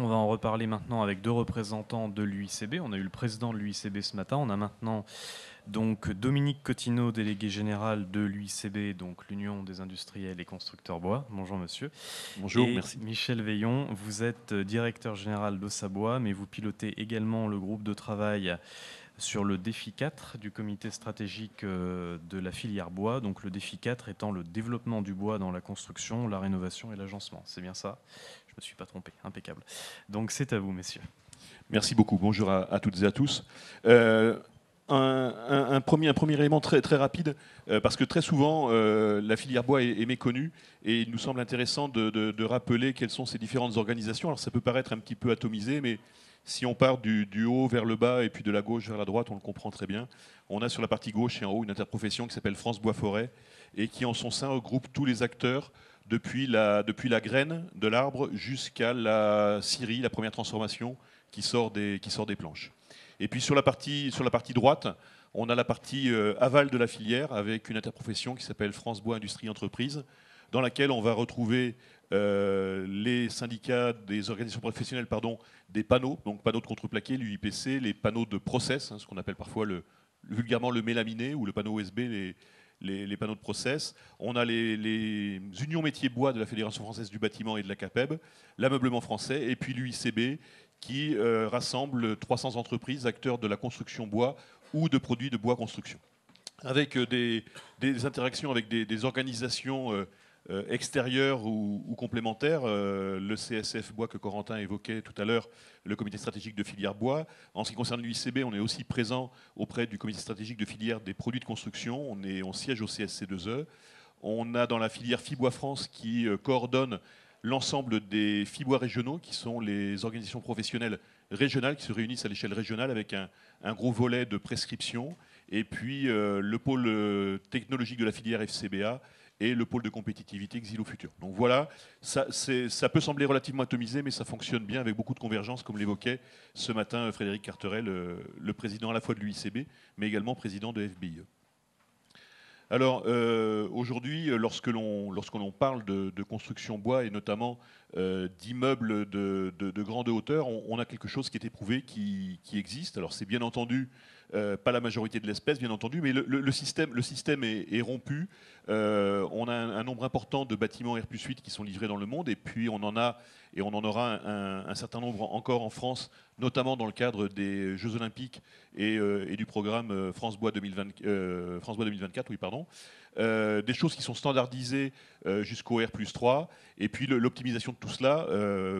On va en reparler maintenant avec deux représentants de l'UICB. On a eu le président de l'UICB ce matin. On a maintenant donc Dominique Cottineau, délégué général de l'UICB, donc l'Union des industriels et constructeurs bois. Bonjour monsieur. Bonjour, et merci. Michel Veillon, vous êtes directeur général d'Ossabois, mais vous pilotez également le groupe de travail sur le défi 4 du comité stratégique de la filière bois. Donc le défi 4 étant le développement du bois dans la construction, la rénovation et l'agencement. C'est bien ça? Je ne me suis pas trompé. Impeccable. Donc c'est à vous, messieurs. Merci beaucoup. Bonjour à toutes et à tous. Un premier élément très, très rapide, parce que très souvent, la filière bois est méconnue, et il nous semble intéressant de rappeler quelles sont ces différentes organisations. Alors ça peut paraître un petit peu atomisé, mais si on part du haut vers le bas et puis de la gauche vers la droite, on le comprend très bien. On a sur la partie gauche et en haut une interprofession qui s'appelle France Bois Forêt, et qui en son sein regroupe tous les acteurs depuis la graine de l'arbre jusqu'à la scierie, la première transformation qui sort des planches. Et puis sur la partie droite, on a la partie aval de la filière avec une interprofession qui s'appelle France Bois Industrie Entreprise, dans laquelle on va retrouver les syndicats des organisations professionnelles des panneaux, donc panneaux de contreplaqué, l'UIPC, les panneaux de process, ce qu'on appelle parfois vulgairement le mélaminé ou le panneau OSB, les panneaux de process. On a les unions métiers bois de la Fédération française du bâtiment et de la CAPEB, l'ameublement français, et puis l'UICB qui rassemble 300 entreprises, acteurs de la construction bois ou de produits de bois construction. Avec des interactions avec des organisations extérieures ou complémentaires, le CSF Bois que Corentin évoquait tout à l'heure, le comité stratégique de filière bois. En ce qui concerne l'UICB, on est aussi présent auprès du comité stratégique de filière des produits de construction. On siège au CSC2E. On a dans la filière Fibois France qui coordonne l'ensemble des Fibois régionaux, qui sont les organisations professionnelles régionales qui se réunissent à l'échelle régionale avec un gros volet de prescription, et puis le pôle technologique de la filière FCBA et le pôle de compétitivité Xylo Futur. Donc voilà, ça peut sembler relativement atomisé, mais ça fonctionne bien avec beaucoup de convergence, comme l'évoquait ce matin Frédéric Carteret, le président à la fois de l'UICB, mais également président de FBIE. Alors aujourd'hui, lorsque l'on parle de construction bois et notamment d'immeubles de grande hauteur, on a quelque chose qui est éprouvé, qui existe. Alors c'est bien entendu pas la majorité de l'espèce, bien entendu, mais le système est rompu. On a un nombre important de bâtiments R+8 qui sont livrés dans le monde, et puis on en a et on en aura un certain nombre encore en France, notamment dans le cadre des Jeux Olympiques et du programme France Bois 2024, oui, pardon. Des choses qui sont standardisées jusqu'au R+3, et puis l'optimisation de tout cela,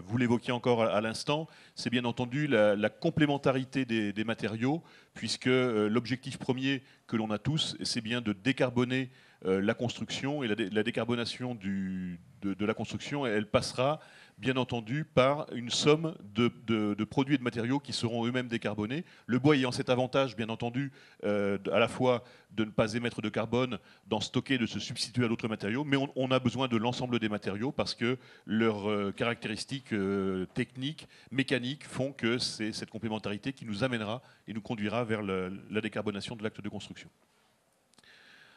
vous l'évoquiez encore à l'instant, c'est bien entendu la complémentarité des matériaux, puisque l'objectif premier que l'on a tous, c'est bien de décarboner la construction, et la décarbonation de la construction, elle passera bien entendu par une somme de produits et de matériaux qui seront eux-mêmes décarbonés. Le bois ayant cet avantage, bien entendu, à la fois de ne pas émettre de carbone, d'en stocker, de se substituer à d'autres matériaux, mais on a besoin de l'ensemble des matériaux parce que leurs caractéristiques techniques, mécaniques font que c'est cette complémentarité qui nous amènera et nous conduira vers la décarbonation de l'acte de construction.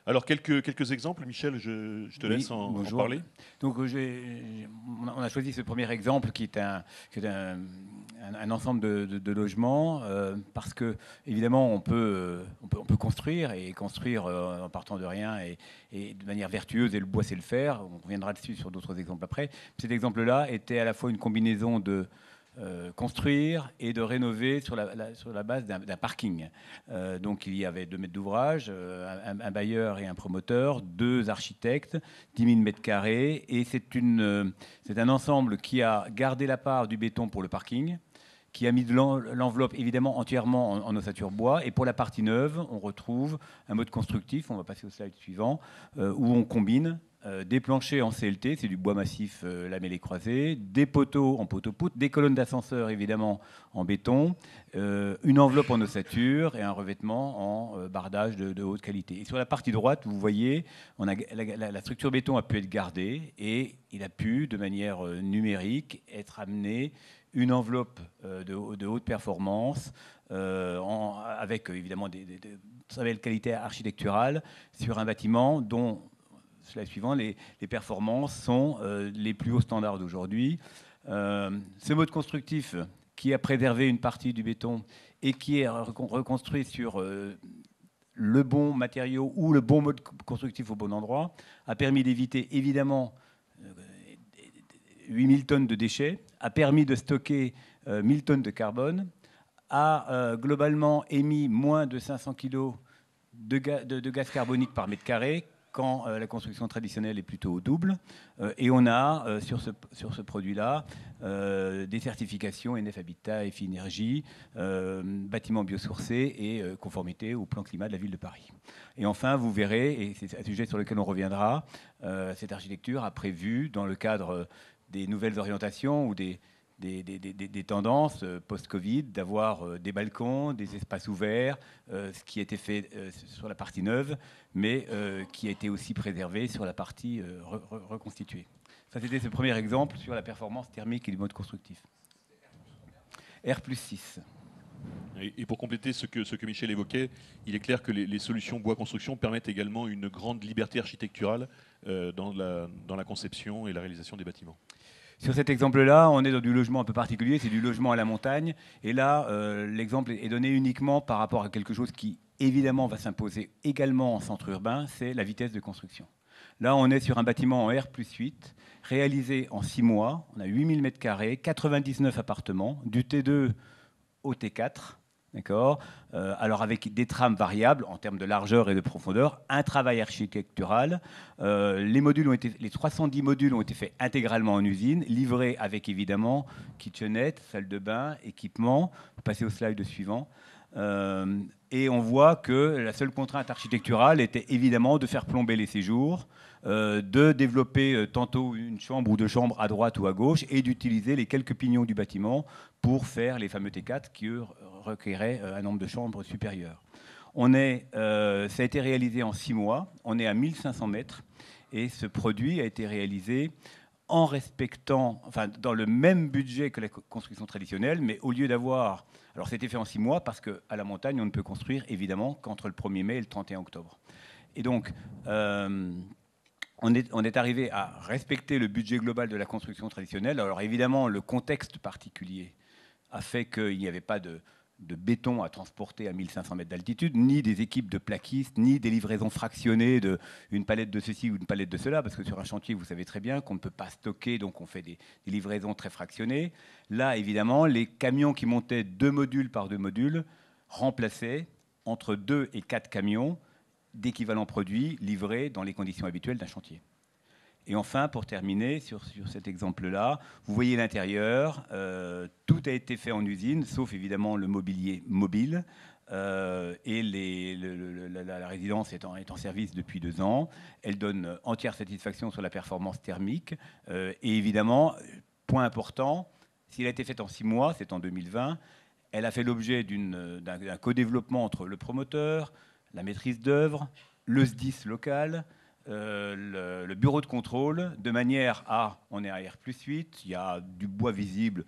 Alors, quelques exemples, Michel, je te laisse en parler. Donc, on a choisi ce premier exemple qui est un ensemble de logements parce que, évidemment, on peut construire en partant de rien et de manière vertueuse, et le bois, c'est le faire. On reviendra dessus sur d'autres exemples après. Cet exemple-là était à la fois une combinaison de construire et de rénover sur la base d'un parking. Donc il y avait 2 mètres d'ouvrage, un bailleur et un promoteur, 2 architectes, 10 000 mètres carrés, et c'est un ensemble qui a gardé la part du béton pour le parking, qui a mis de l'enveloppe évidemment entièrement en ossature bois, et pour la partie neuve, on retrouve un mode constructif, on va passer au slide suivant, où on combine des planchers en CLT, c'est du bois massif lamellé croisé, des poteaux en poteau-poutre, des colonnes d'ascenseur évidemment en béton, une enveloppe en ossature et un revêtement en bardage de haute qualité. Et sur la partie droite, vous voyez, la structure béton a pu être gardée et il a pu, de manière numérique, être amené une enveloppe de haute performance avec évidemment des très belles qualités architecturales sur un bâtiment dont slide suivant, les performances sont les plus hauts standards d'aujourd'hui. Ce mode constructif qui a préservé une partie du béton et qui est reconstruit sur le bon matériau ou le bon mode constructif au bon endroit, a permis d'éviter évidemment 8000 tonnes de déchets, a permis de stocker 1000 tonnes de carbone, a globalement émis moins de 500 kg de gaz carbonique par mètre carré, quand la construction traditionnelle est plutôt au double. Et on a, sur ce produit-là, des certifications NF Habitat, EFI Énergie, bâtiments biosourcés et conformité au plan climat de la ville de Paris. Et enfin, vous verrez, et c'est un sujet sur lequel on reviendra, cette architecture a prévu, dans le cadre des nouvelles orientations ou des tendances post-Covid, d'avoir des balcons, des espaces ouverts, ce qui a été fait sur la partie neuve, mais qui a été aussi préservé sur la partie reconstituée. Ça, c'était ce premier exemple sur la performance thermique et du mode constructif. R+6. Et pour compléter ce que Michel évoquait, il est clair que les solutions bois construction permettent également une grande liberté architecturale dans la conception et la réalisation des bâtiments. Sur cet exemple-là, on est dans du logement un peu particulier, c'est du logement à la montagne. Et là, l'exemple est donné uniquement par rapport à quelque chose qui, évidemment, va s'imposer également en centre urbain, c'est la vitesse de construction. Là, on est sur un bâtiment en R+8, réalisé en 6 mois. On a 8000 m², 99 appartements, du T2 au T4. D'accord. Alors avec des trames variables en termes de largeur et de profondeur, un travail architectural. Les 310 modules ont été faits intégralement en usine, livrés avec évidemment kitchenette, salle de bain, équipement. Vous passez au slide suivant. Et on voit que la seule contrainte architecturale était évidemment de faire plomber les séjours, de développer tantôt une chambre ou deux chambres à droite ou à gauche et d'utiliser les quelques pignons du bâtiment pour faire les fameux T4 qui, eux, requéraient un nombre de chambres supérieur. Ça a été réalisé en 6 mois, on est à 1500 mètres et ce produit a été réalisé en respectant, enfin, dans le même budget que la construction traditionnelle, mais au lieu d'avoir... Alors, c'était fait en 6 mois parce qu'à la montagne, on ne peut construire, évidemment, qu'entre le 1er mai et le 31 octobre. Et donc, on est arrivé à respecter le budget global de la construction traditionnelle. Alors, évidemment, le contexte particulier a fait qu'il n'y avait pas de béton à transporter à 1500 mètres d'altitude, ni des équipes de plaquistes, ni des livraisons fractionnées d'une palette de ceci ou une palette de cela, parce que sur un chantier, vous savez très bien qu'on ne peut pas stocker, donc on fait des livraisons très fractionnées. Là, évidemment, les camions qui montaient 2 modules par 2 modules remplaçaient entre 2 et 4 camions d'équivalents produits livrés dans les conditions habituelles d'un chantier. Et enfin, pour terminer sur cet exemple-là, vous voyez l'intérieur. Tout a été fait en usine, sauf évidemment le mobilier mobile. Et la résidence est en service depuis 2 ans. Elle donne entière satisfaction sur la performance thermique. Et évidemment, point important, s'il a été fait en 6 mois, c'est en 2020, elle a fait l'objet d'un co-développement entre le promoteur, la maîtrise d'œuvre, le SDIS local, le bureau de contrôle, de manière à, on est à R+8, il y a du bois visible,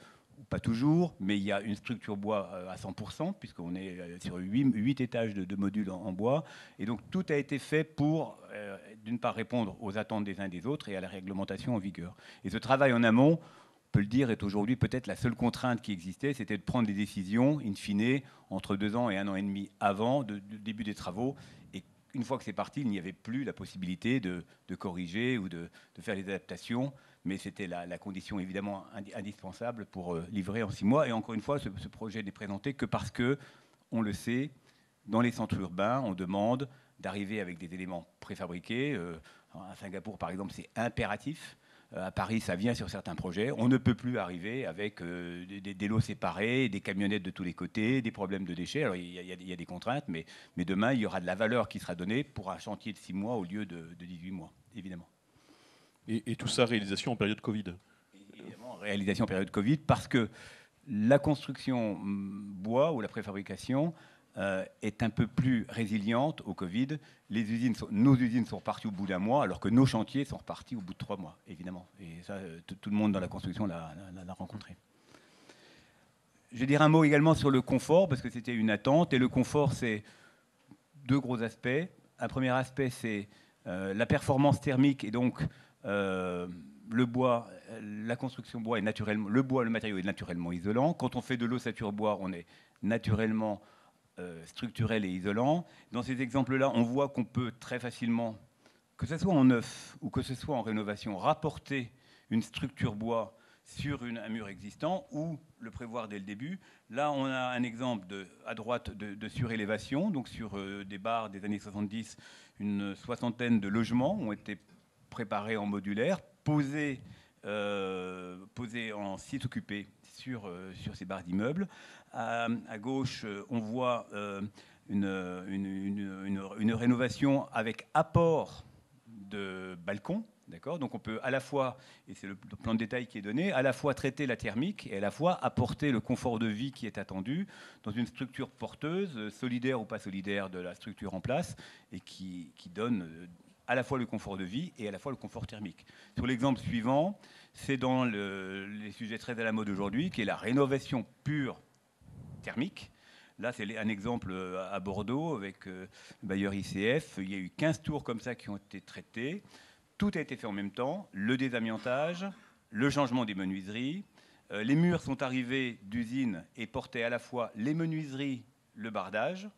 pas toujours, mais il y a une structure bois à 100%, puisqu'on est sur 8 étages de modules en bois. Et donc tout a été fait pour, d'une part, répondre aux attentes des uns et des autres et à la réglementation en vigueur. Et ce travail en amont, on peut le dire, est aujourd'hui peut-être la seule contrainte qui existait, c'était de prendre des décisions, in fine, entre 2 ans et 1 an et demi avant le début des travaux. Une fois que c'est parti, il n'y avait plus la possibilité de corriger ou de faire les adaptations, mais c'était la condition évidemment indispensable pour livrer en 6 mois. Et encore une fois, ce projet n'est présenté que parce que, on le sait, dans les centres urbains, on demande d'arriver avec des éléments préfabriqués. À Singapour, par exemple, c'est impératif. À Paris, ça vient sur certains projets. On ne peut plus arriver avec des lots séparés, des camionnettes de tous les côtés, des problèmes de déchets. Alors, il y a des contraintes, mais demain, il y aura de la valeur qui sera donnée pour un chantier de 6 mois au lieu de 18 mois, évidemment. Et tout ça, réalisation en période Covid. Évidemment, réalisation en période Covid, parce que la construction bois ou la préfabrication est un peu plus résiliente au Covid. Nos usines sont reparties au bout d'1 mois, alors que nos chantiers sont repartis au bout de 3 mois, évidemment. Et ça, tout le monde dans la construction l'a rencontré. Je vais dire un mot également sur le confort, parce que c'était une attente. Et le confort, c'est 2 gros aspects. Un premier aspect, c'est la performance thermique et donc le bois, la construction bois est naturellement, le matériau est naturellement isolant. Quand on fait de l'ossature bois, on est naturellement structurel et isolant. Dans ces exemples-là, on voit qu'on peut très facilement, que ce soit en neuf ou que ce soit en rénovation, rapporter une structure bois sur un mur existant ou le prévoir dès le début. Là, on a un exemple à droite de surélévation, donc sur des barres des années 70, une soixantaine de logements ont été préparés en modulaire, posés en site occupé sur ces barres d'immeubles. À gauche, on voit une rénovation avec apport de balcon. D'accord. Donc on peut à la fois, et c'est le plan de détail qui est donné, à la fois traiter la thermique et à la fois apporter le confort de vie qui est attendu dans une structure porteuse, solidaire ou pas solidaire de la structure en place, et qui donne à la fois le confort de vie et à la fois le confort thermique. Sur l'exemple suivant, c'est dans les sujets très à la mode aujourd'hui, qui est la rénovation pure thermique. Là, c'est un exemple à Bordeaux avec le bailleur ICF. Il y a eu 15 tours comme ça qui ont été traités. Tout a été fait en même temps, le désamiantage, le changement des menuiseries. Les murs sont arrivés d'usine et portaient à la fois les menuiseries, le bardage,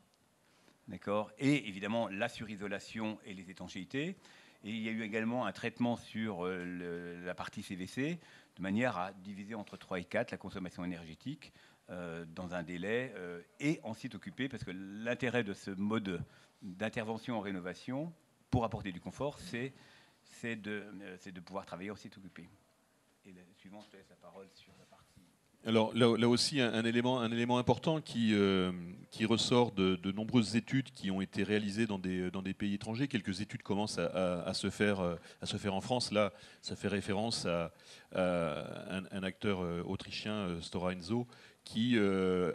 d'accord, et évidemment la surisolation et les étanchéités. Et il y a eu également un traitement sur la partie CVC, de manière à diviser entre 3 et 4 la consommation énergétique dans un délai et en site occupé, parce que l'intérêt de ce mode d'intervention en rénovation, pour apporter du confort, c'est de pouvoir travailler en site occupé. Et la suivante, je te laisse la parole sur la partie. Alors là aussi, un élément important qui ressort de nombreuses études qui ont été réalisées dans des pays étrangers. Quelques études commencent à se faire en France. Là, ça fait référence à un acteur autrichien, Stora Enso, qui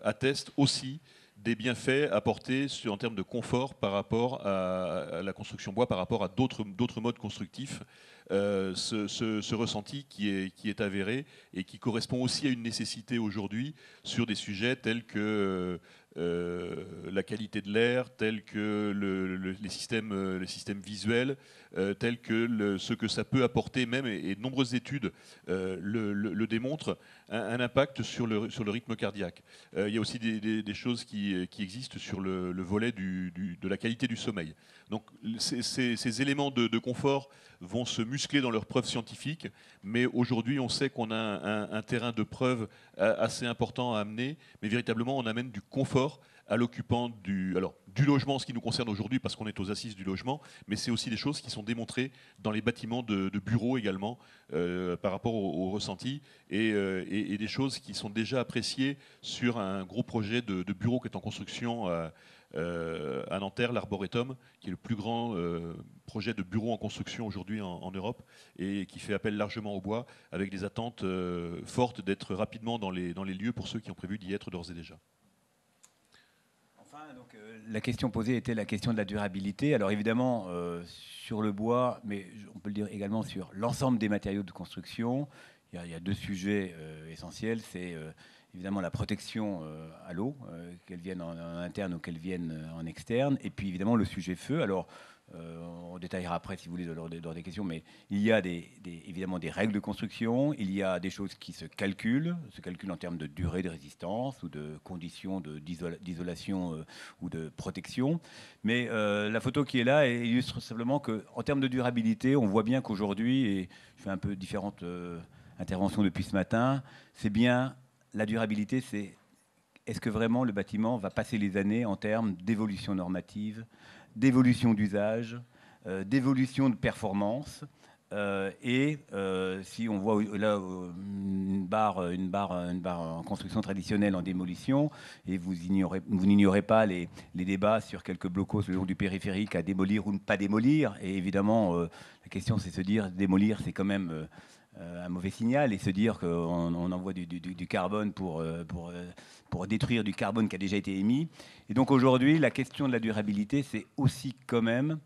atteste aussi des bienfaits apportés en termes de confort par rapport à la construction bois, par rapport à d'autres modes constructifs. Ce ressenti qui est avéré et qui correspond aussi à une nécessité aujourd'hui sur des sujets tels que la qualité de l'air, tels que les systèmes visuels, tels que ce que ça peut apporter même, et de nombreuses études le démontrent, un impact sur le rythme cardiaque. Il y a aussi des choses qui existent sur le volet de la qualité du sommeil. Donc ces éléments de confort vont se muscler dans leurs preuves scientifiques, mais aujourd'hui on sait qu'on a un terrain de preuve assez important à amener, mais véritablement on amène du confort à l'occupant du logement, ce qui nous concerne aujourd'hui parce qu'on est aux assises du logement, mais c'est aussi des choses qui sont démontrées dans les bâtiments de bureaux également par rapport au ressenti et des choses qui sont déjà appréciées sur un gros projet de bureau qui est en construction à Nanterre, l'Arboretum, qui est le plus grand projet de bureau en construction aujourd'hui en Europe et qui fait appel largement au bois avec des attentes fortes d'être rapidement dans les lieux pour ceux qui ont prévu d'y être d'ores et déjà. Donc, la question posée était la question de la durabilité. Alors évidemment, sur le bois, mais on peut le dire également sur l'ensemble des matériaux de construction, il y a deux sujets essentiels. C'est évidemment la protection à l'eau, qu'elle vienne en interne ou qu'elle vienne en externe. Et puis évidemment le sujet feu. Alors on détaillera après si vous voulez lors des questions, mais il y a évidemment des règles de construction, il y a des choses qui se calculent en termes de durée de résistance ou de conditions d'isolation ou de protection. Mais la photo qui est là illustre simplement qu'en termes de durabilité, on voit bien qu'aujourd'hui, et je fais un peu différentes interventions depuis ce matin, c'est bien la durabilité, c'est est-ce que vraiment le bâtiment va passer les années en termes d'évolution normative, d'évolution d'usage, d'évolution de performance. Si on voit là une barre en construction traditionnelle en démolition, et vous n'ignorez pas les débats sur quelques blocos le long du périphérique à démolir ou ne pas démolir. Et évidemment, la question c'est de se dire démolir, c'est quand même un mauvais signal, et se dire qu'on envoie du carbone pour détruire du carbone qui a déjà été émis. Et donc aujourd'hui, la question de la durabilité, c'est aussi quand même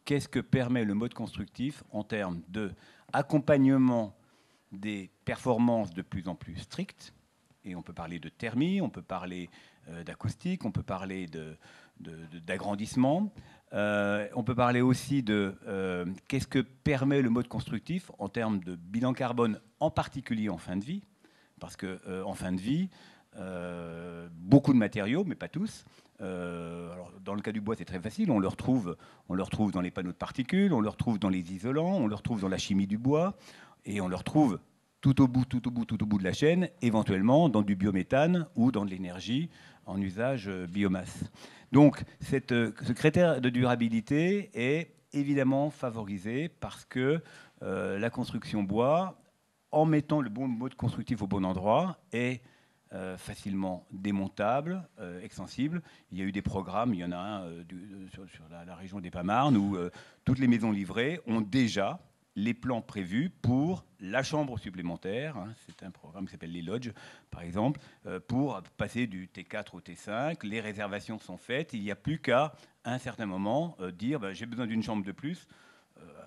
qu'est-ce que permet le mode constructif en termes d'accompagnement des performances de plus en plus strictes. Et on peut parler de thermie, on peut parler d'acoustique, on peut parler d'agrandissement, On peut parler aussi de qu'est-ce que permet le mode constructif en termes de bilan carbone, en particulier en fin de vie, parce qu'en fin de vie, beaucoup de matériaux, mais pas tous. Alors, dans le cas du bois, c'est très facile. On le retrouve dans les panneaux de particules, on le retrouve dans les isolants, on le retrouve dans la chimie du bois, et on le retrouve tout au bout de la chaîne, éventuellement dans du biométhane ou dans de l'énergie en usage biomasse. Donc, ce critère de durabilité est évidemment favorisé parce que la construction bois, en mettant le bon mode constructif au bon endroit, est facilement démontable, extensible. Il y a eu des programmes, il y en a un sur la région des Pas-Marnes, où toutes les maisons livrées ont déjà les plans prévus pour la chambre supplémentaire. C'est un programme qui s'appelle les lodges, par exemple, pour passer du T4 au T5. Les réservations sont faites. Il n'y a plus qu'à un certain moment dire j'ai besoin d'une chambre de plus.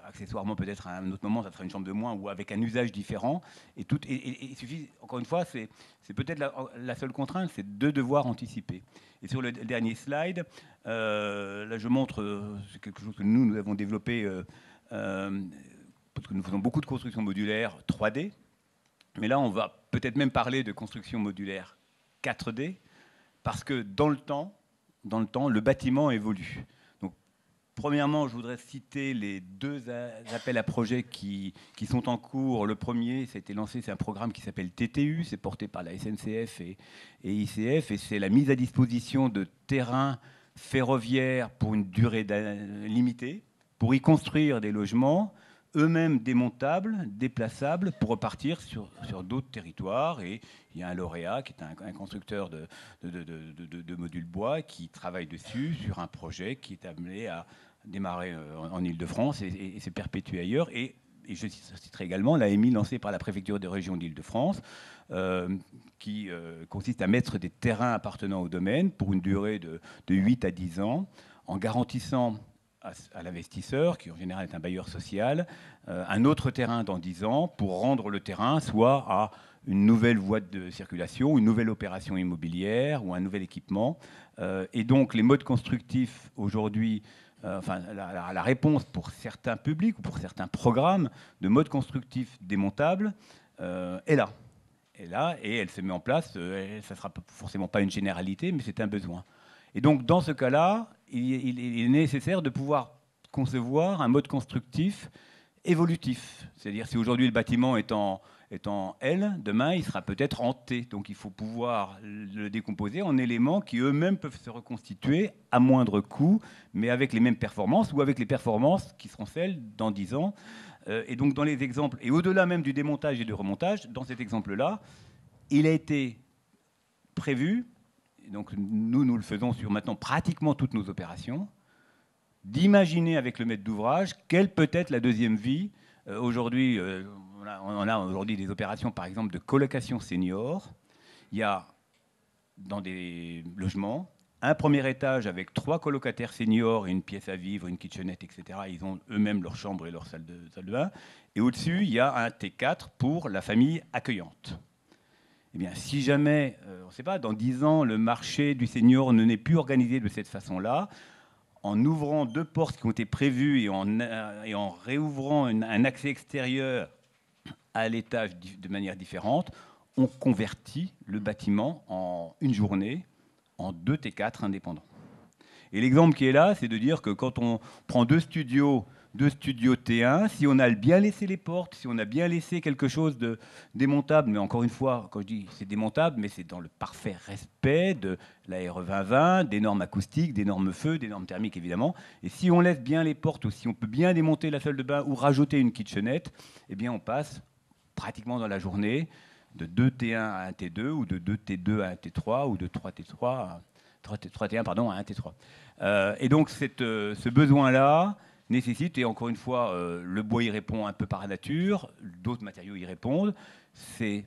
Accessoirement, peut-être à un autre moment, ça sera une chambre de moins ou avec un usage différent. Et il suffit, encore une fois, c'est peut-être la seule contrainte, c'est de devoir anticiper. Et sur le dernier slide, là je montre, c'est quelque chose que nous avons développé, parce que nous faisons beaucoup de construction modulaire 3D. Mais là, on va peut-être même parler de construction modulaire 4D, parce que dans le temps, le bâtiment évolue. Premièrement, je voudrais citer les deux appels à projets qui sont en cours. Le premier, ça a été lancé, c'est un programme qui s'appelle TTU, c'est porté par la SNCF et ICF, et c'est la mise à disposition de terrains ferroviaires pour une durée limitée, pour y construire des logements, eux-mêmes démontables, déplaçables, pour repartir sur d'autres territoires. Et il y a un lauréat qui est un constructeur de modules bois qui travaille dessus sur un projet qui est amené à démarrer en Île-de-France et se perpétuer ailleurs. Et je citerai également l'AMI lancée par la préfecture de région d'Île-de-France, qui consiste à mettre des terrains appartenant au domaine pour une durée de 8 à 10 ans, en garantissant à l'investisseur, qui en général est un bailleur social, un autre terrain dans 10 ans pour rendre le terrain soit à une nouvelle voie de circulation, une nouvelle opération immobilière ou un nouvel équipement. Et donc les modes constructifs aujourd'hui, la réponse pour certains publics ou pour certains programmes de modes constructifs démontables est là. Et elle se met en place. Ça ne sera forcément pas une généralité, mais c'est un besoin. Et donc dans ce cas-là, il est nécessaire de pouvoir concevoir un mode constructif évolutif. C'est-à-dire si aujourd'hui le bâtiment est en L, demain il sera peut-être en T. Donc il faut pouvoir le décomposer en éléments qui eux-mêmes peuvent se reconstituer à moindre coût, mais avec les mêmes performances ou avec les performances qui seront celles dans 10 ans. Et donc dans les exemples, et au-delà même du démontage et du remontage, dans cet exemple-là, il a été prévu, et donc nous le faisons sur maintenant pratiquement toutes nos opérations, d'imaginer avec le maître d'ouvrage quelle peut être la deuxième vie. Aujourd'hui, on a aujourd'hui des opérations, par exemple, de colocation senior. Il y a dans des logements un premier étage avec 3 colocataires seniors et une pièce à vivre, une kitchenette, etc. Ils ont eux-mêmes leur chambre et leur salle de bain. Et au-dessus, il y a un T4 pour la famille accueillante. Eh bien, si jamais, on ne sait pas, dans 10 ans, le marché du senior ne n'est plus organisé de cette façon-là, en ouvrant 2 portes qui ont été prévues et en réouvrant un accès extérieur à l'étage de manière différente, on convertit le bâtiment en une journée en 2 T4 indépendants. Et l'exemple qui est là, c'est de dire que quand on prend deux studios T1, si on a bien laissé les portes, si on a bien laissé quelque chose de démontable, mais encore une fois, quand je dis c'est démontable, mais c'est dans le parfait respect de la RE 2020, des normes acoustiques, des normes feu, des normes thermiques évidemment, et si on laisse bien les portes ou si on peut bien démonter la salle de bain ou rajouter une kitchenette, eh bien on passe pratiquement dans la journée de 2 T1 à 1 T2 ou de 2 T2 à 1 T3 ou de 3 T1 pardon, à 1 T3. Et donc ce besoin-là nécessite, et encore une fois, le bois y répond un peu par nature, d'autres matériaux y répondent, c'est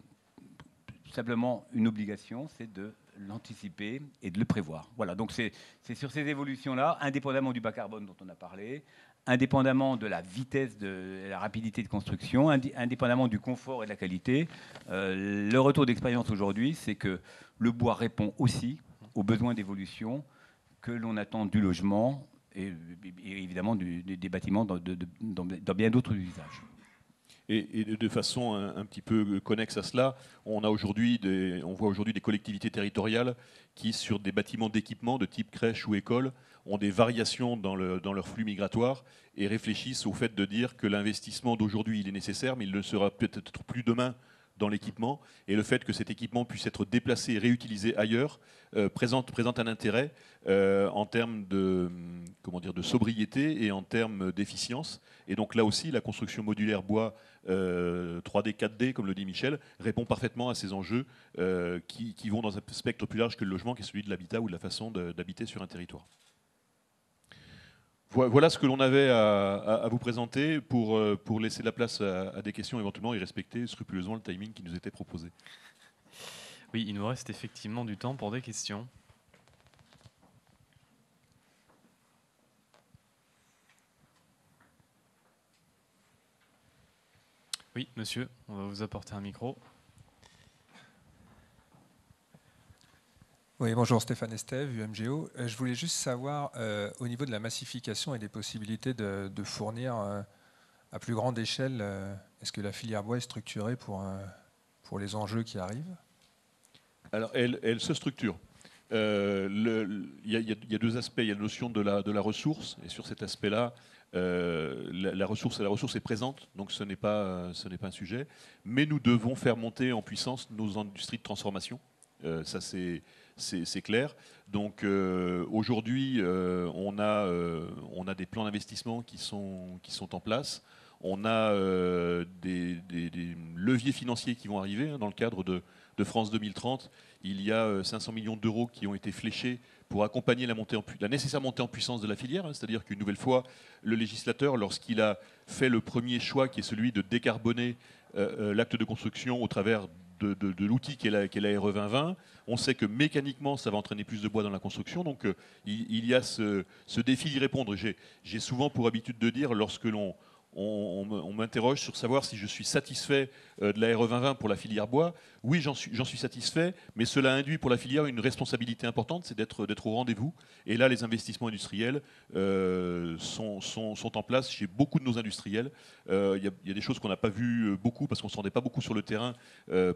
simplement une obligation, c'est de l'anticiper et de le prévoir. Voilà, donc c'est sur ces évolutions-là, indépendamment du bas carbone dont on a parlé, indépendamment de la vitesse, de la rapidité de construction, indépendamment du confort et de la qualité, le retour d'expérience aujourd'hui, c'est que le bois répond aussi aux besoins d'évolution que l'on attend du logement et évidemment des bâtiments dans bien d'autres usages. Et de façon un petit peu connexe à cela, on voit aujourd'hui des collectivités territoriales qui, sur des bâtiments d'équipement de type crèche ou école, ont des variations dans leur flux migratoire et réfléchissent au fait de dire que l'investissement d'aujourd'hui il est nécessaire, mais il ne sera peut-être plus demain dans l'équipement, et le fait que cet équipement puisse être déplacé et réutilisé ailleurs présente un intérêt en termes de sobriété et en termes d'efficience. Et donc là aussi, la construction modulaire bois 3D, 4D, comme le dit Michel, répond parfaitement à ces enjeux qui vont dans un spectre plus large que le logement, qui est celui de l'habitat ou de la façon d'habiter sur un territoire. Voilà ce que l'on avait à vous présenter pour laisser la place à des questions éventuellement et respecter scrupuleusement le timing qui nous était proposé. Oui, il nous reste effectivement du temps pour des questions. Oui, monsieur, on va vous apporter un micro. Oui, bonjour, Stéphane Estève, UMGO. Je voulais juste savoir, au niveau de la massification et des possibilités de fournir à plus grande échelle, est-ce que la filière bois est structurée pour les enjeux qui arrivent? Alors, elle se structure. Il y a deux aspects. Il y a la notion de la ressource, et sur cet aspect-là, la ressource est présente, donc ce n'est pas un sujet. Mais nous devons faire monter en puissance nos industries de transformation. Ça, c'est clair. Donc aujourd'hui, on a des plans d'investissement qui sont en place. On a des leviers financiers qui vont arriver dans le cadre de France 2030. Il y a 500 millions d'euros qui ont été fléchés pour accompagner la nécessaire montée en puissance de la filière. C'est-à-dire qu'une nouvelle fois, le législateur, lorsqu'il a fait le premier choix, qui est celui de décarboner l'acte de construction au travers de l'outil qu'est la RE 2020. On sait que mécaniquement, ça va entraîner plus de bois dans la construction. Donc, il y a ce défi d'y répondre. J'ai souvent pour habitude de dire, lorsque on m'interroge sur savoir si je suis satisfait de la RE 2020 pour la filière bois. Oui, j'en suis satisfait, mais cela induit pour la filière une responsabilité importante, c'est d'être au rendez-vous. Et là, les investissements industriels sont en place chez beaucoup de nos industriels. Il y a des choses qu'on n'a pas vues beaucoup parce qu'on ne se rendait pas beaucoup sur le terrain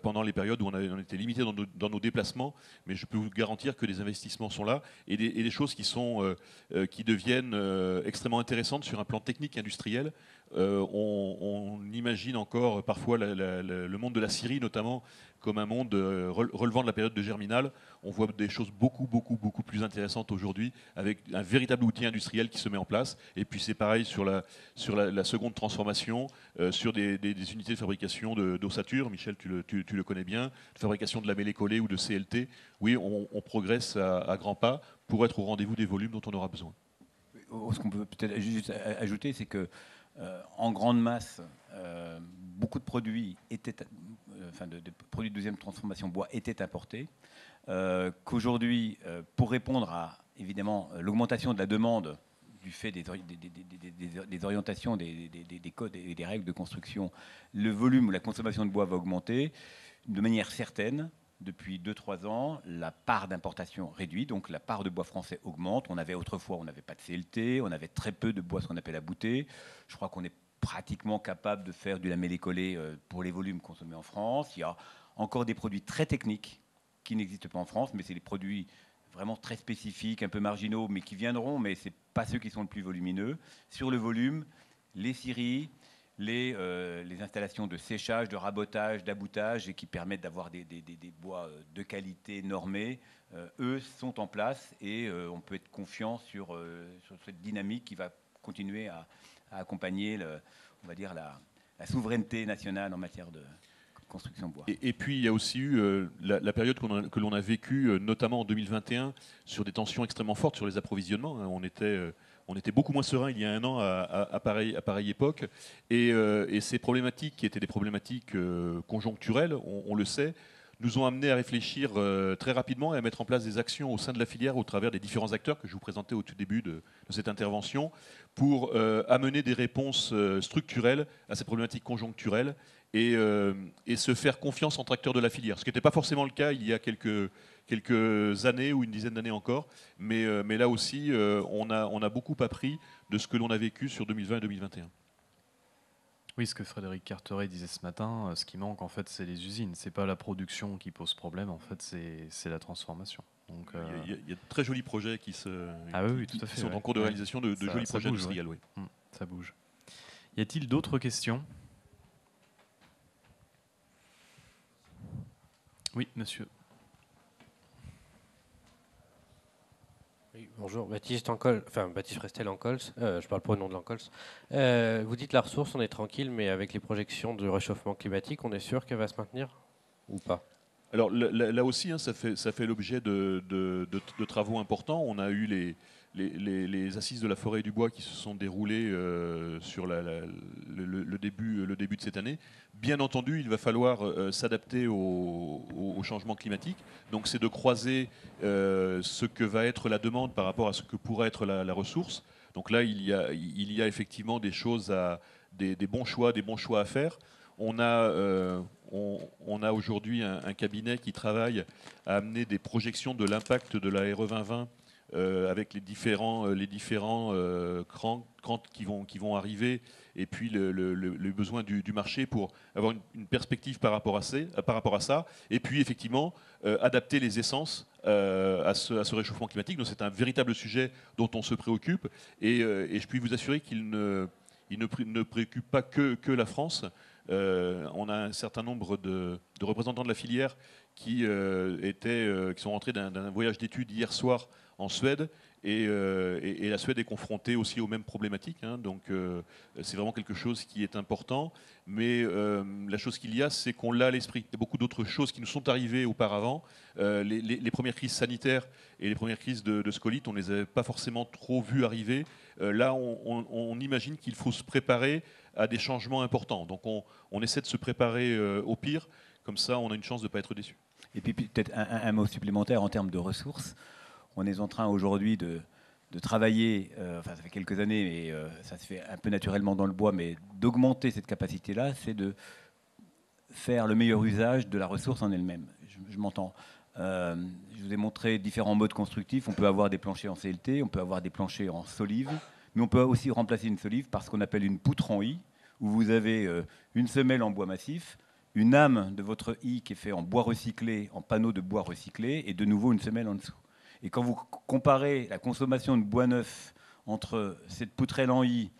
pendant les périodes où on était limité dans nos déplacements. Mais je peux vous garantir que les investissements sont là et des choses qui deviennent extrêmement intéressantes sur un plan technique et industriel. On imagine encore parfois le monde de la Syrie notamment comme un monde relevant de la période de Germinal. On voit des choses beaucoup plus intéressantes aujourd'hui avec un véritable outil industriel qui se met en place. Et puis c'est pareil sur la seconde transformation, sur des unités de fabrication d'ossature. Michel, tu le connais bien, de fabrication de lamellé collé ou de CLT. Oui, on progresse à grands pas pour être au rendez-vous des volumes dont on aura besoin. Ce qu'on peut peut-être juste ajouter, c'est que en grande masse, beaucoup de produits de produits de deuxième transformation bois étaient importés. Qu'aujourd'hui, pour répondre à évidemment l'augmentation de la demande du fait des orientations, des codes et des règles de construction, le volume ou la consommation de bois va augmenter de manière certaine. Depuis 2-3 ans, la part d'importation réduit, donc la part de bois français augmente. Autrefois, on n'avait pas de CLT, on avait très peu de bois, ce qu'on appelle abouté. Je crois qu'on est pratiquement capable de faire du lamellé collé pour les volumes consommés en France. Il y a encore des produits très techniques qui n'existent pas en France, mais c'est des produits vraiment très spécifiques, un peu marginaux, mais qui viendront, mais ce n'est pas ceux qui sont le plus volumineux. Sur le volume, les scieries, les installations de séchage, de rabotage, d'aboutage et qui permettent d'avoir des bois de qualité normés, eux sont en place et on peut être confiant sur cette dynamique qui va continuer à accompagner on va dire la souveraineté nationale en matière de construction bois. Et puis il y a aussi eu la période que l'on a vécue, notamment en 2021, sur des tensions extrêmement fortes sur les approvisionnements. On était beaucoup moins serein il y a un an à pareille époque. Et ces problématiques qui étaient des problématiques conjoncturelles, on le sait, nous ont amené à réfléchir très rapidement et à mettre en place des actions au sein de la filière au travers des différents acteurs que je vous présentais au tout début de cette intervention pour amener des réponses structurelles à ces problématiques conjoncturelles et se faire confiance entre acteurs de la filière. Ce qui n'était pas forcément le cas il y a quelques années ou une dizaine d'années encore, mais là aussi, on a beaucoup appris de ce que l'on a vécu sur 2020 et 2021. Oui, ce que Frédéric Carteret disait ce matin, ce qui manque en fait, c'est les usines. C'est pas la production qui pose problème, en fait, c'est la transformation. Donc, il y a de très jolis projets qui sont en cours de réalisation, de jolis projets industriels. Ouais. Oui. Ça bouge. Y a-t-il d'autres questions? Oui, monsieur. Oui, bonjour, Baptiste Restel en Cols, je parle pour le nom de l'Ancols. Vous dites la ressource, on est tranquille, mais avec les projections de réchauffement climatique, on est sûr qu'elle va se maintenir ou pas? Alors là aussi, hein, ça fait l'objet de travaux importants. On a eu les assises de la forêt et du bois qui se sont déroulées sur le début de cette année. Bien entendu, il va falloir s'adapter au changement climatique. Donc c'est de croiser ce que va être la demande par rapport à ce que pourrait être la ressource. Donc là, il y a effectivement des choses des bons choix à faire. On a aujourd'hui un cabinet qui travaille à amener des projections de l'impact de la RE 2020 avec les différents crans qui vont arriver et puis le besoin du marché pour avoir une perspective par rapport à ça. Et puis effectivement adapter les essences à ce réchauffement climatique. Donc c'est un véritable sujet dont on se préoccupe et je puis vous assurer qu'il ne préoccupe pas que la France. On a un certain nombre de représentants de la filière qui sont rentrés d'un voyage d'études hier soir en Suède et la Suède est confrontée aussi aux mêmes problématiques, hein, donc c'est vraiment quelque chose qui est important, mais la chose qu'il y a, c'est qu'on l'a à l'esprit. Il y a beaucoup d'autres choses qui nous sont arrivées auparavant. Les premières crises sanitaires et les premières crises de scolytes, on ne les avait pas forcément trop vues arriver. Là, on imagine qu'il faut se préparer à des changements importants. Donc on essaie de se préparer au pire, comme ça on a une chance de ne pas être déçu. Et puis peut-être un mot supplémentaire en termes de ressources. On est en train aujourd'hui de travailler, ça fait quelques années, mais ça se fait un peu naturellement dans le bois, mais d'augmenter cette capacité-là, c'est de faire le meilleur usage de la ressource en elle-même. Je m'entends. Je vous ai montré différents modes constructifs. On peut avoir des planchers en CLT, on peut avoir des planchers en solive, mais on peut aussi remplacer une solive par ce qu'on appelle une poutre en I, où vous avez une semelle en bois massif, une âme de votre I qui est fait en bois recyclé, en panneau de bois recyclé, et de nouveau une semelle en dessous. Et quand vous comparez la consommation de bois neuf entre cette poutrelle en I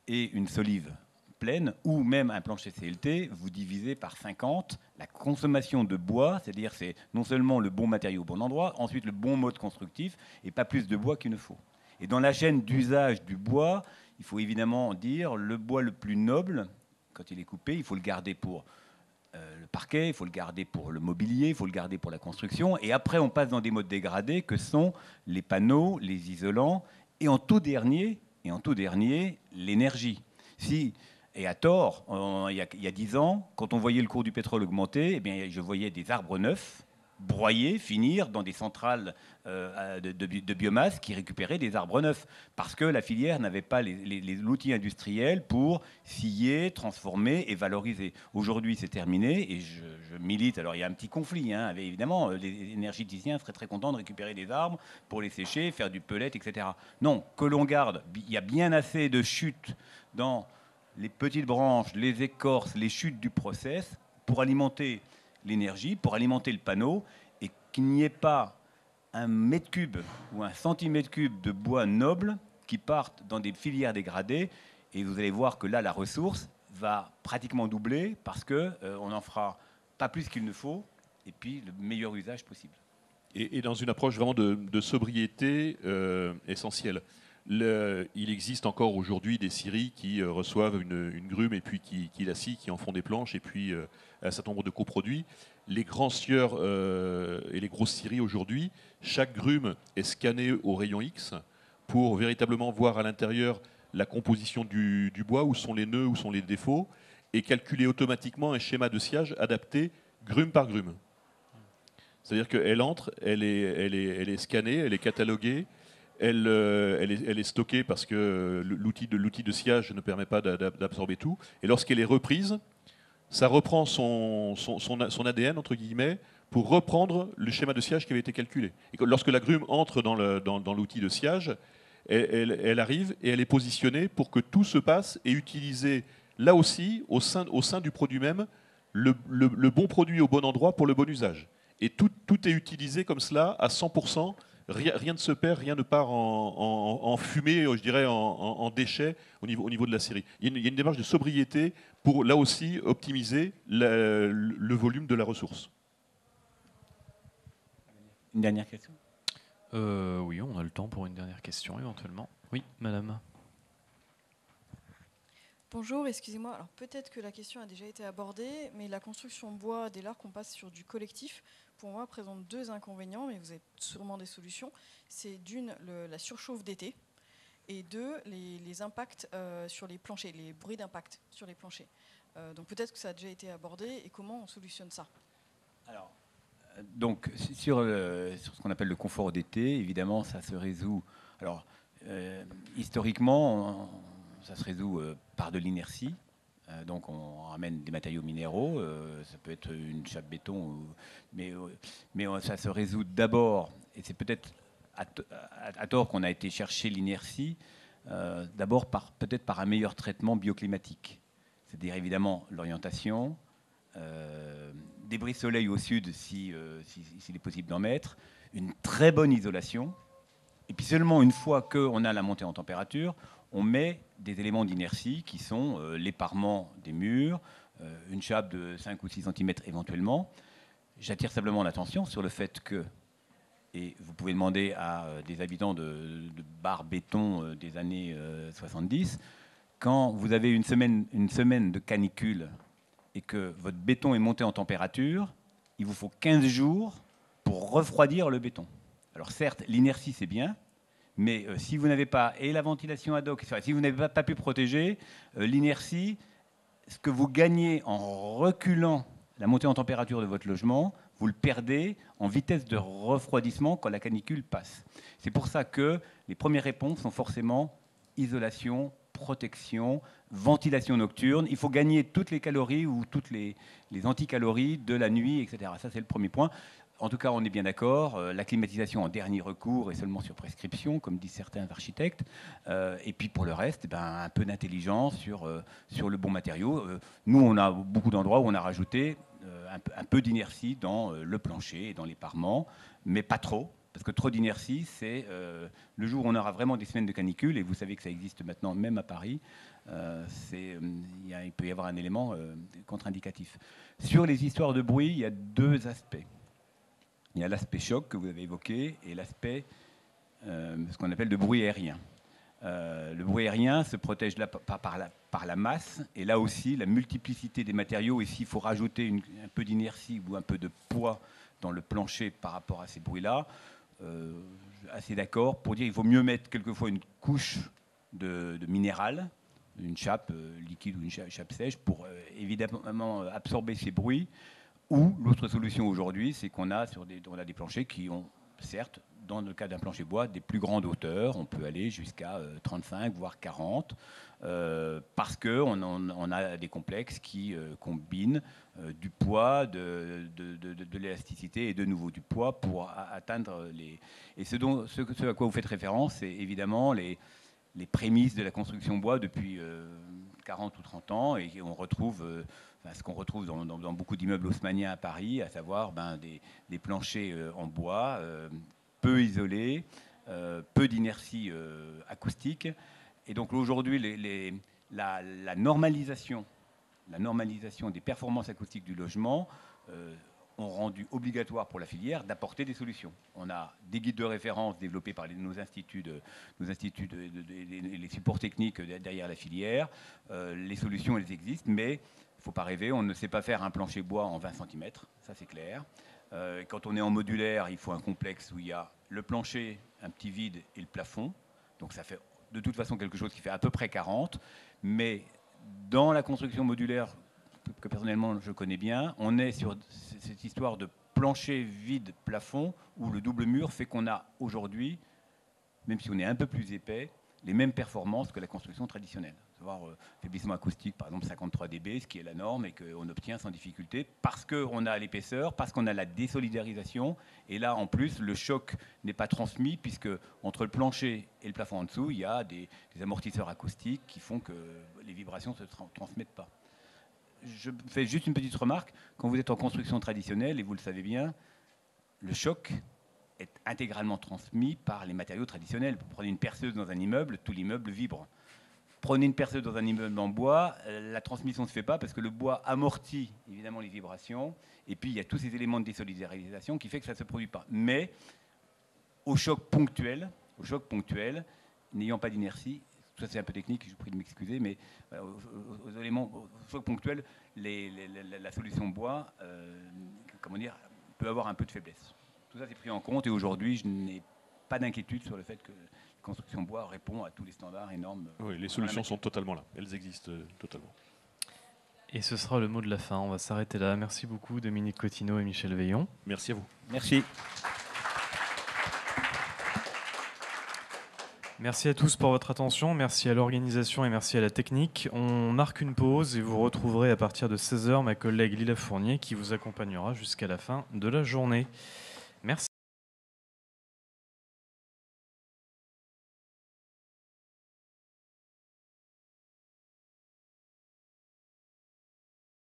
et une solive pleine, ou même un plancher CLT, vous divisez par 50 la consommation de bois, c'est-à-dire c'est non seulement le bon matériau au bon endroit, ensuite le bon mode constructif, et pas plus de bois qu'il ne faut. Et dans la chaîne d'usage du bois, il faut évidemment dire le bois le plus noble, quand il est coupé, il faut le garder pour le parquet, il faut le garder pour le mobilier, il faut le garder pour la construction. Et après, on passe dans des modes dégradés que sont les panneaux, les isolants, et en tout dernier, l'énergie. Et à tort, il y a 10 ans, quand on voyait le cours du pétrole augmenter, eh bien, je voyais des arbres neufs broyer, finir dans des centrales de biomasse qui récupéraient des arbres neufs, parce que la filière n'avait pas l'outil industriel pour scier, transformer et valoriser. Aujourd'hui, c'est terminé, et je milite. Alors, il y a un petit conflit, hein, évidemment, les énergéticiens seraient très contents de récupérer des arbres pour les sécher, faire du pellet, etc. Non, que l'on garde, il y a bien assez de chutes dans les petites branches, les écorces, les chutes du process pour alimenter l'énergie, pour alimenter le panneau, et qu'il n'y ait pas un mètre cube ou un centimètre cube de bois noble qui partent dans des filières dégradées. Et vous allez voir que là, la ressource va pratiquement doubler parce qu'on n'en fera pas plus qu'il ne faut, et puis le meilleur usage possible. Et dans une approche vraiment de sobriété essentielle. Il existe encore aujourd'hui des scieries qui reçoivent une grume et puis qui la scient, qui en font des planches et puis un certain nombre de coproduits. Les grands scieurs et les grosses scieries aujourd'hui, chaque grume est scannée au rayon X pour véritablement voir à l'intérieur la composition du bois, où sont les nœuds, où sont les défauts, et calculer automatiquement un schéma de sciage adapté grume par grume. C'est-à-dire qu'elle entre, elle est scannée, elle est cataloguée, elle est stockée parce que l'outil de sciage ne permet pas d'absorber tout. Et lorsqu'elle est reprise, ça reprend son ADN, entre guillemets, pour reprendre le schéma de sciage qui avait été calculé. Et lorsque la grume entre dans l'outil de sciage, elle arrive et elle est positionnée pour que tout se passe et utiliser, là aussi, au sein du produit même, le bon produit au bon endroit pour le bon usage. Et tout est utilisé comme cela, à 100%. Rien ne se perd, rien ne part en fumée, je dirais, en déchets au niveau de la série. Il y a une démarche de sobriété pour, là aussi, optimiser le volume de la ressource. Une dernière question ? Oui, on a le temps pour une dernière question, éventuellement. Oui, madame. Bonjour, excusez-moi. Alors peut-être que la question a déjà été abordée, mais la construction bois, dès lors qu'on passe sur du collectif, pour moi, présente deux inconvénients, mais vous avez sûrement des solutions. C'est d'une, la surchauffe d'été, et deux, les impacts sur les planchers, les bruits d'impact sur les planchers. Donc peut-être que ça a déjà été abordé, et comment on solutionne ça ? Alors, donc sur ce qu'on appelle le confort d'été, évidemment, ça se résout. Alors, historiquement, ça se résout par de l'inertie. Donc on ramène des matériaux minéraux, ça peut être une chape béton, mais ça se résout d'abord, et c'est peut-être à tort qu'on a été chercher l'inertie, d'abord peut-être par un meilleur traitement bioclimatique. C'est-à-dire évidemment l'orientation, des brise soleil au sud s'il est possible d'en mettre, une très bonne isolation, et puis seulement une fois qu'on a la montée en température, on met des éléments d'inertie qui sont les parements des murs, une chape de 5 ou 6 cm éventuellement. J'attire simplement l'attention sur le fait que, et vous pouvez demander à des habitants de bars béton des années 70, quand vous avez une semaine de canicule et que votre béton est monté en température, il vous faut 15 jours pour refroidir le béton. Alors certes, l'inertie c'est bien, mais si vous n'avez pas, et la ventilation ad hoc, si vous n'avez pas pu protéger, l'inertie, ce que vous gagnez en reculant la montée en température de votre logement, vous le perdez en vitesse de refroidissement quand la canicule passe. C'est pour ça que les premières réponses sont forcément isolation, protection, ventilation nocturne. Il faut gagner toutes les calories ou toutes les anticalories de la nuit, etc. Ça, c'est le premier point. En tout cas, on est bien d'accord, la climatisation en dernier recours et seulement sur prescription, comme disent certains architectes. Et puis pour le reste, un peu d'intelligence sur le bon matériau. Nous, on a beaucoup d'endroits où on a rajouté un peu d'inertie dans le plancher et dans les parements, mais pas trop. Parce que trop d'inertie, c'est le jour où on aura vraiment des semaines de canicule, et vous savez que ça existe maintenant même à Paris, il peut y avoir un élément contre-indicatif. Sur les histoires de bruit, il y a deux aspects. Il y a l'aspect choc que vous avez évoqué et l'aspect, ce qu'on appelle de bruit aérien. Le bruit aérien se protège là par la masse, et là aussi la multiplicité des matériaux, et s'il faut rajouter un peu d'inertie ou un peu de poids dans le plancher par rapport à ces bruits-là, assez d'accord pour dire qu'il vaut mieux mettre quelquefois une couche de minéral, une chape liquide ou une chape sèche, pour évidemment absorber ces bruits. Ou l'autre solution aujourd'hui, c'est qu'on a des planchers qui ont, certes, dans le cas d'un plancher bois, des plus grandes hauteurs. On peut aller jusqu'à 35, voire 40, parce qu'on a des complexes qui combinent du poids, de l'élasticité et de nouveau du poids pour atteindre les... Et ce à quoi vous faites référence, c'est évidemment les prémices de la construction bois depuis 40 ou 30 ans, et on retrouve... ce qu'on retrouve dans beaucoup d'immeubles haussmanniens à Paris, à savoir des planchers en bois, peu isolés, peu d'inertie acoustique. Et donc aujourd'hui, la normalisation des performances acoustiques du logement ont rendu obligatoire pour la filière d'apporter des solutions. On a des guides de référence développés par nos instituts, les supports techniques derrière la filière. Les solutions, elles existent, mais il ne faut pas rêver, on ne sait pas faire un plancher bois en 20 cm, ça c'est clair. Quand on est en modulaire, il faut un complexe où il y a le plancher, un petit vide et le plafond. Donc ça fait de toute façon quelque chose qui fait à peu près 40. Mais dans la construction modulaire, que personnellement je connais bien, on est sur cette histoire de plancher vide plafond où le double mur fait qu'on a aujourd'hui, même si on est un peu plus épais, les mêmes performances que la construction traditionnelle. Savoir faiblissement acoustique, par exemple 53 dB, ce qui est la norme et qu'on obtient sans difficulté parce qu'on a l'épaisseur, parce qu'on a la désolidarisation. Et là, en plus, le choc n'est pas transmis puisque entre le plancher et le plafond en dessous, il y a des amortisseurs acoustiques qui font que les vibrations ne se transmettent pas. Je fais juste une petite remarque. Quand vous êtes en construction traditionnelle, et vous le savez bien, le choc est intégralement transmis par les matériaux traditionnels. Vous prenez une perceuse dans un immeuble, tout l'immeuble vibre. Prenez une perceuse dans un immeuble en bois, la transmission ne se fait pas parce que le bois amortit évidemment les vibrations. Et puis il y a tous ces éléments de désolidarisation qui fait que ça ne se produit pas. Mais au choc ponctuel, n'ayant pas d'inertie, ça c'est un peu technique, je vous prie de m'excuser, mais aux éléments, au choc ponctuel, la solution bois, peut avoir un peu de faiblesse. Tout ça c'est pris en compte et aujourd'hui je n'ai pas d'inquiétude sur le fait que la construction bois répond à tous les standards et normes. Oui, les solutions sont totalement là, elles existent totalement. Et ce sera le mot de la fin, on va s'arrêter là. Merci beaucoup Dominique Cotineau et Michel Veillon. Merci à vous. Merci. Merci à tous pour votre attention, merci à l'organisation et merci à la technique. On marque une pause et vous retrouverez à partir de 16h ma collègue Lila Fournier qui vous accompagnera jusqu'à la fin de la journée. Merci.